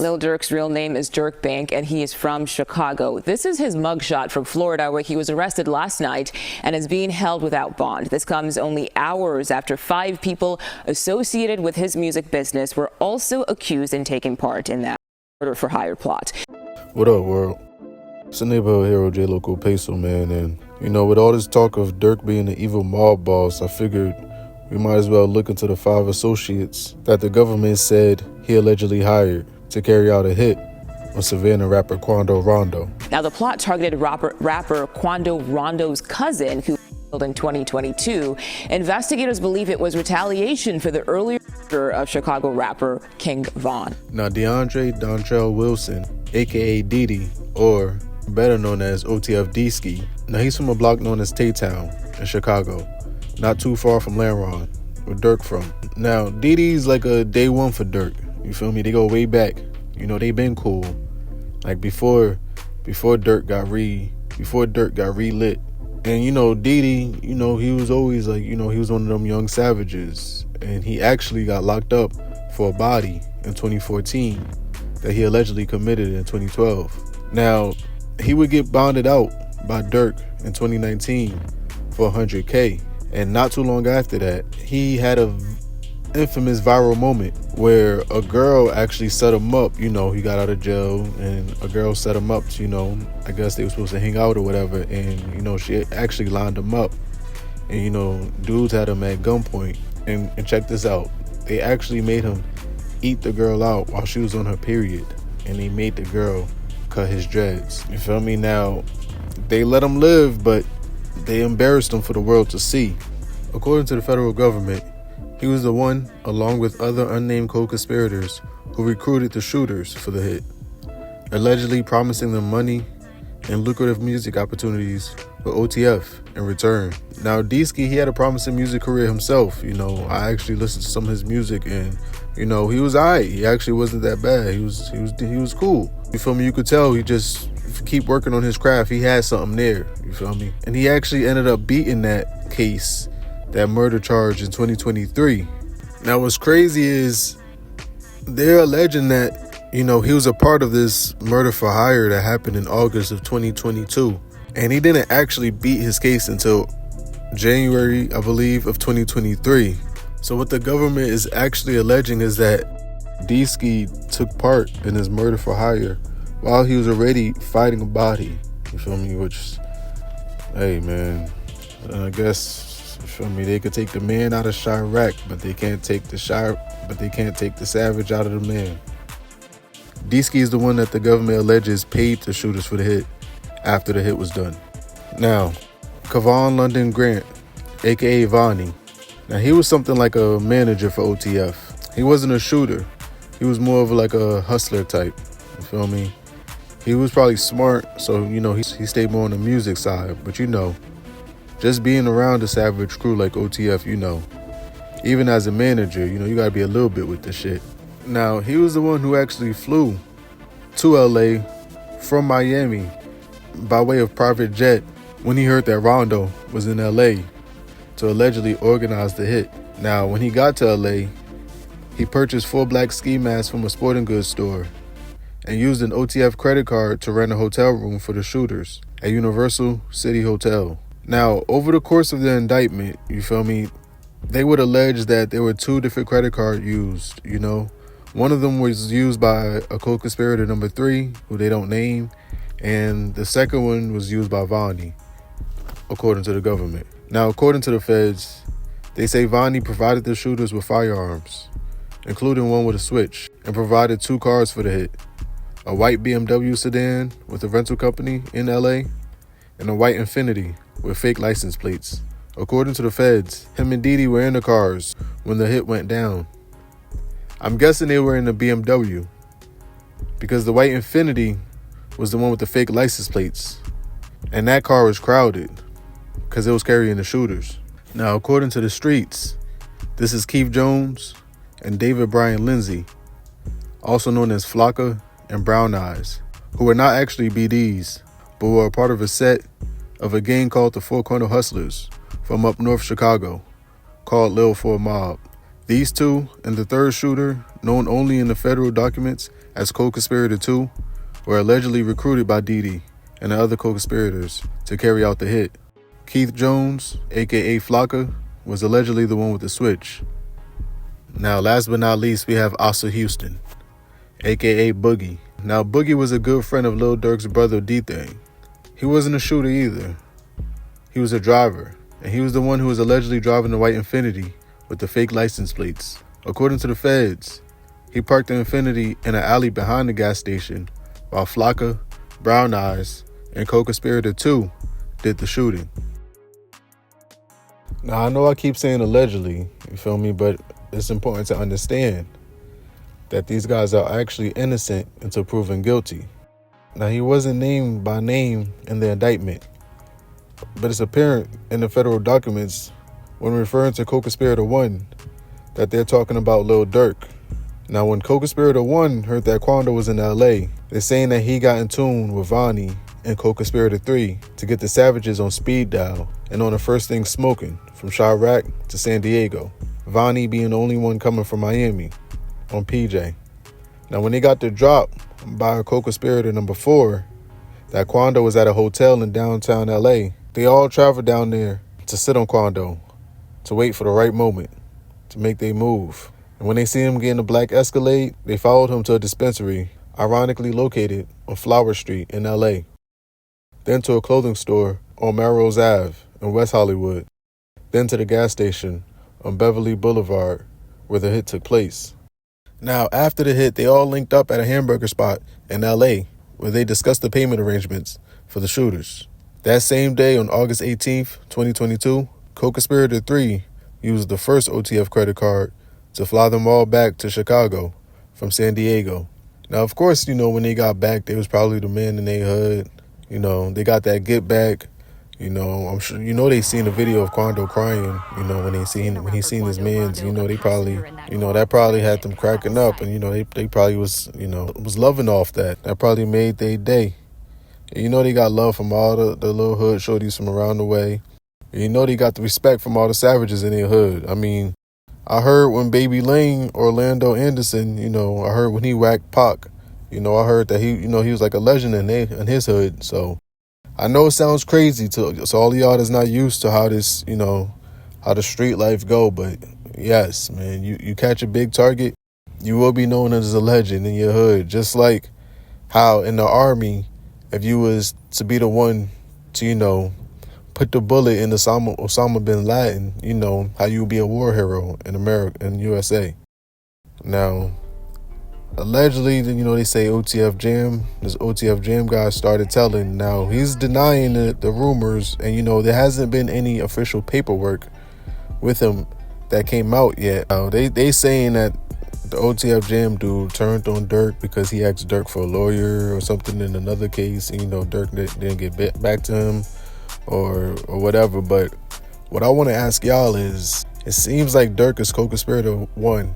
Lil Durk's real name is Durk Bank, and he is from Chicago. This is his mugshot from Florida, where he was arrested last night and is being held without bond. This comes only hours after 5 people associated with his music business were also accused and taking part in that murder for hire plot. What up, world? It's the neighborhood hero, J Local Peso, man. And, with all this talk of Durk being the evil mob boss, I figured we might as well look into the 5 associates that the government said he allegedly hired to carry out a hit on Savannah rapper Quando Rondo. Now, the plot targeted rapper Quando Rondo's cousin, who was killed in 2022. Investigators believe it was retaliation for the earlier murder of Chicago rapper King Von. Now, DeAndre Dontrell Wilson, a.k.a. Diddy, or better known as OTF D-Ski. Now, he's from a block known as Tay-Town in Chicago, not too far from Laron, where Durk from. Now, Diddy's like a day one for Durk. You feel me? They go way back. They been cool. Like before Durk got relit. And Diddy, he was always like, he was one of them young savages. And he actually got locked up for a body in 2014 that he allegedly committed in 2012. Now, he would get bonded out by Durk in 2019 for $100K. And not too long after that, he had a infamous viral moment where a girl actually set him up. He got out of jail and a girl set him up to, I guess they were supposed to hang out or whatever, and she actually lined him up, and dudes had him at gunpoint. And check this out, they actually made him eat the girl out while she was on her period, and they made the girl cut his dreads. You feel me? Now, they let him live, but they embarrassed him for the world to see. According to the federal government, he was the one, along with other unnamed co-conspirators, who recruited the shooters for the hit, allegedly promising them money and lucrative music opportunities for OTF in return. Now, D-Ski, he had a promising music career himself. I actually listened to some of his music, and he was alright. He actually wasn't that bad. He was cool. You feel me? You could tell he just keep working on his craft. He had something there. You feel me? And he actually ended up beating that case, that murder charge, in 2023. Now, what's crazy is they're alleging that, he was a part of this murder for hire that happened in August of 2022. And he didn't actually beat his case until January, I believe, of 2023. So what the government is actually alleging is that D-Ski took part in this murder for hire while he was already fighting a body. You feel me? Which, hey, man, I guess, you feel me, they could take the man out of Chirac, but they can't take the savage out of the man. D-Ski is the one that the government alleges paid the shooters for the hit after the hit was done. Now, Kavon London Grant, aka Vonnie. Now, he was something like a manager for OTF. He wasn't a shooter. He was more of like a hustler type. You feel me? He was probably smart, so he stayed more on the music side. But just being around a savage crew like OTF, even as a manager, you gotta be a little bit with the shit. Now, he was the one who actually flew to LA from Miami by way of private jet when he heard that Rondo was in LA to allegedly organize the hit. Now, when he got to LA, he purchased 4 black ski masks from a sporting goods store and used an OTF credit card to rent a hotel room for the shooters at Universal City Hotel. Now, over the course of the indictment, you feel me, they would allege that there were 2 different credit cards used, One of them was used by a co-conspirator number 3, who they don't name, and the second one was used by Vonnie, according to the government. Now, according to the feds, they say Vonnie provided the shooters with firearms, including one with a switch, and provided 2 cars for the hit. A white BMW sedan with a rental company in LA, and a white Infiniti with fake license plates. According to the feds, him and Diddy were in the cars when the hit went down. I'm guessing they were in the BMW because the white Infiniti was the one with the fake license plates, and that car was crowded because it was carrying the shooters. Now, according to the streets, this is Keith Jones and David Brian Lindsay, also known as Flocka and Brown Eyes, who were not actually BDs, but were a part of a set of a gang called the Four Corner Hustlers from up north Chicago, called Lil Mob. These 2 and the third shooter, known only in the federal documents as co-conspirator 2 were allegedly recruited by Diddy and the other co-conspirators to carry out the hit. Keith Jones, aka Flocka, was allegedly the one with the switch. Now, last but not least, we have Asa Houston, aka Boogie. Now, Boogie was a good friend of Lil Durk's brother D-Thing. He wasn't a shooter either. He was a driver, and he was the one who was allegedly driving the white Infiniti with the fake license plates. According to the feds, he parked the Infiniti in an alley behind the gas station while Flocka, Brown Eyes, and co-conspirator 2 did the shooting. Now, I know I keep saying allegedly, you feel me, but it's important to understand that these guys are actually innocent until proven guilty. Now, he wasn't named by name in the indictment, but it's apparent in the federal documents when referring to co-conspirator 1 that they're talking about Lil Durk. Now, when co-conspirator 1 heard that Quando was in LA, they're saying that he got in tune with Vonnie and co-conspirator 3 to get the Savages on speed dial and on the first thing smoking from Chirac to San Diego, Vonnie being the only one coming from Miami on PJ. Now, when they got the drop by co-conspirator number 4, that Quando was at a hotel in downtown LA, they all traveled down there to sit on Quando, to wait for the right moment, to make their move. And when they see him get in a black Escalade, they followed him to a dispensary, ironically located on Flower Street in LA, then to a clothing store on Melrose Ave in West Hollywood, then to the gas station on Beverly Boulevard where the hit took place. Now, after the hit, they all linked up at a hamburger spot in LA where they discussed the payment arrangements for the shooters. That same day, on August 18th, 2022, co-conspirator 3 used the first OTF credit card to fly them all back to Chicago from San Diego. Now, of course, when they got back, they was probably the man in their hood. They got that get back. I'm sure they seen the video of Quando crying. When he seen his mans. They probably that probably had them cracking up, and they probably was loving off that. That probably made their day. And they got love from all the little hood shorties from around the way. And they got the respect from all the Savages in their hood. I mean, I heard when Baby Lane, Orlando Anderson, I heard when he whacked Pac. I heard that he was like a legend in his hood. So I know it sounds crazy to all of y'all that's not used to how this, how the street life go. But yes, man, you catch a big target, you will be known as a legend in your hood. Just like how in the Army, if you was to be the one to, put the bullet in Osama bin Laden, how you would be a war hero in America, in USA. Now, allegedly, they say OTF Jam. This OTF Jam guy started telling. Now, he's denying the rumors, and, there hasn't been any official paperwork with him that came out yet. Now, they saying that the OTF Jam dude turned on Durk because he asked Durk for a lawyer or something in another case, and, Durk didn't get back to him or whatever. But what I want to ask y'all is, it seems like Durk is co-conspirator 1.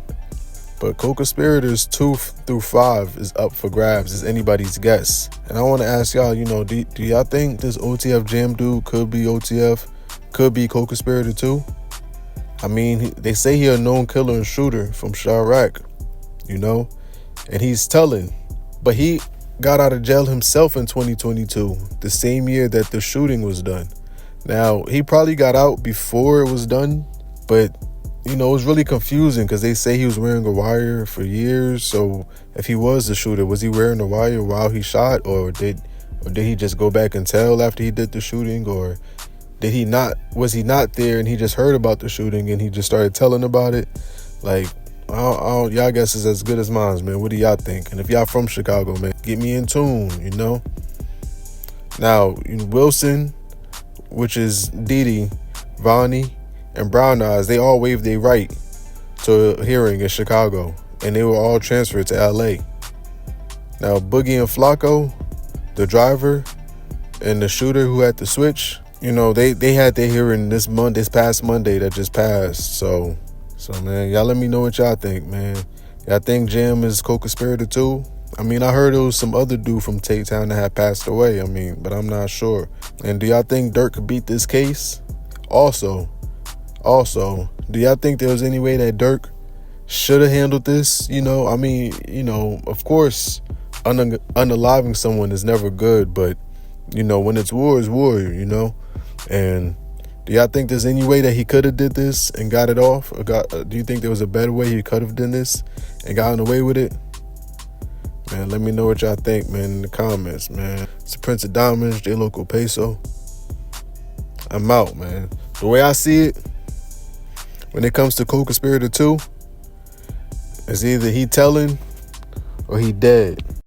But co-conspirators 2 through 5 is up for grabs. It's anybody's guess. And I want to ask y'all, do y'all think this OTF Jam dude could be OTF, could be co-conspirator 2? I mean, they say he a known killer and shooter from Chirac, and he's telling. But he got out of jail himself in 2022, the same year that the shooting was done. Now, he probably got out before it was done, but it was really confusing because they say he was wearing a wire for years. So if he was the shooter, was he wearing the wire while he shot, or did he just go back and tell after he did the shooting, or was he not there and he just heard about the shooting and he just started telling about it? Like, y'all guess is as good as mine, man. What do y'all think? And if y'all from Chicago, man, get me in tune, Now, Wilson, which is Diddy, Vonnie, and Brown Eyes, they all waived their right to a hearing in Chicago, and they were all transferred to LA. Now, Boogie and Flocko, the driver, and the shooter who had the switch, they had their hearing this past Monday that just passed. So man, y'all let me know what y'all think, man. Y'all think Jam is co-conspirator 2? I mean, I heard it was some other dude from Town that had passed away. But I'm not sure. And do y'all think Durk could beat this case? Also, do y'all think there was any way that Durk should have handled this. I mean, of course, unaliving someone is never good, but when it's war, it's war. And do y'all think there's any way that he could have did this and got it off? Or do you think there was a better way he could have done this and gotten away with it? Man, let me know what y'all think, man, in the comments, man. It's the Prince of Diamonds, J Local Peso. I'm out, man. The way I see it, when it comes to Co-Conspirator 2, it's either he telling or he dead.